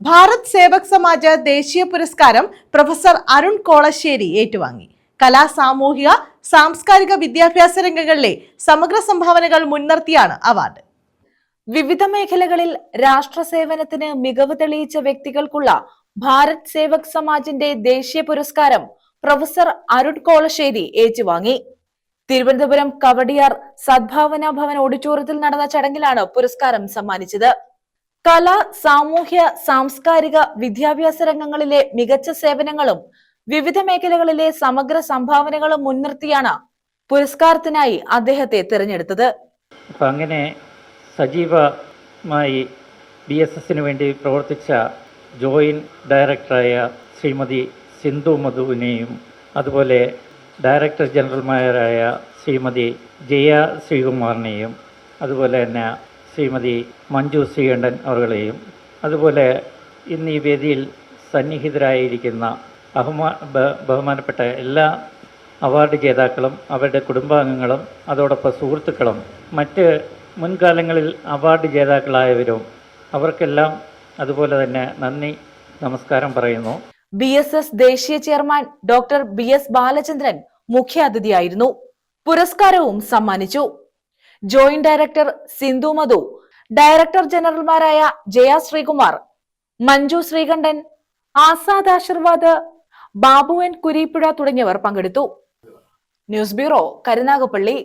ഭാരത് സേവക് സമാജ് ദേശീയ പുരസ്കാരം പ്രൊഫസർ അരുൺ കോളശ്ശേരി ഏറ്റുവാങ്ങി. കലാ, സാമൂഹിക, സാംസ്കാരിക, വിദ്യാഭ്യാസ രംഗങ്ങളിലെ സമഗ്ര സംഭാവനകൾ മുൻനിർത്തിയാണ് അവാർഡ്. വിവിധ മേഖലകളിൽ രാഷ്ട്ര സേവനത്തിന് മികവ് തെളിയിച്ച വ്യക്തികൾക്കുള്ള ഭാരത് സേവക് സമാജിന്റെ ദേശീയ പുരസ്കാരം പ്രൊഫസർ അരുൺ കോളശ്ശേരി ഏറ്റുവാങ്ങി. തിരുവനന്തപുരം കവടിയാർ സദ്ഭാവന ഭവൻ ഓഡിറ്റോറിയത്തിൽ നടന്ന ചടങ്ങിലാണ് പുരസ്കാരം സമ്മാനിച്ചത്. കല, സാമൂഹ്യ, സാംസ്കാരിക, വിദ്യാഭ്യാസ രംഗങ്ങളിലെ മികച്ച സേവനങ്ങളും വിവിധ മേഖലകളിലെ സമഗ്ര സംഭാവനകളും മുൻനിർത്തിയാണ് പുരസ്കാരത്തിനായി അദ്ദേഹത്തെ തിരഞ്ഞെടുത്തത്. അങ്ങനെ സജീവമായി BSSന് വേണ്ടി പ്രവർത്തിച്ച ജോയിന്റ് ഡയറക്ടറായ ശ്രീമതി സിന്ധു മധുവിനെയും അതുപോലെ ഡയറക്ടർ ജനറൽമാരായ ശ്രീമതി ജയ ശ്രീകുമാറിനെയും അതുപോലെ തന്നെ ശ്രീമതി മഞ്ജു ശ്രീകണ്ഠൻ അവர்களെയും അതുപോലെ ഇന്ന് ഈ വേദിയിൽ സന്നിഹിതരായിരിക്കുന്ന ബഹുമാനപ്പെട്ട എല്ലാ അവാർഡ് ജേതാക്കളും അവരുടെ കുടുംബാംഗങ്ങളും അതോടൊപ്പം സുഹൃത്തുക്കളും മറ്റ് മുൻകാലങ്ങളിൽ അവാർഡ് ജേതാക്കളായവരും അവർക്കെല്ലാം അതുപോലെ തന്നെ നന്ദി നമസ്കാരം പറയുന്നു. BSS ദേശീയ ചെയർമാൻ ഡോക്ടർ BS ബാലചന്ദ്രൻ മുഖ്യാതിഥിയായിരുന്നു. പുരസ്കാരവും സമ്മാനിച്ചു. ജോയിന്റ് ഡയറക്ടർ സിന്ധു മധു, ഡയറക്ടർ ജനറൽമാരായ ജയ ശ്രീകുമാർ, മഞ്ജു ശ്രീകണ്ഠൻ, ആസാദ് ആശീർവാദ്, ബാബു എൻ കുരീപ്പുഴ തുടങ്ങിയവർ പങ്കെടുത്തു. News bureau, Karunagappally.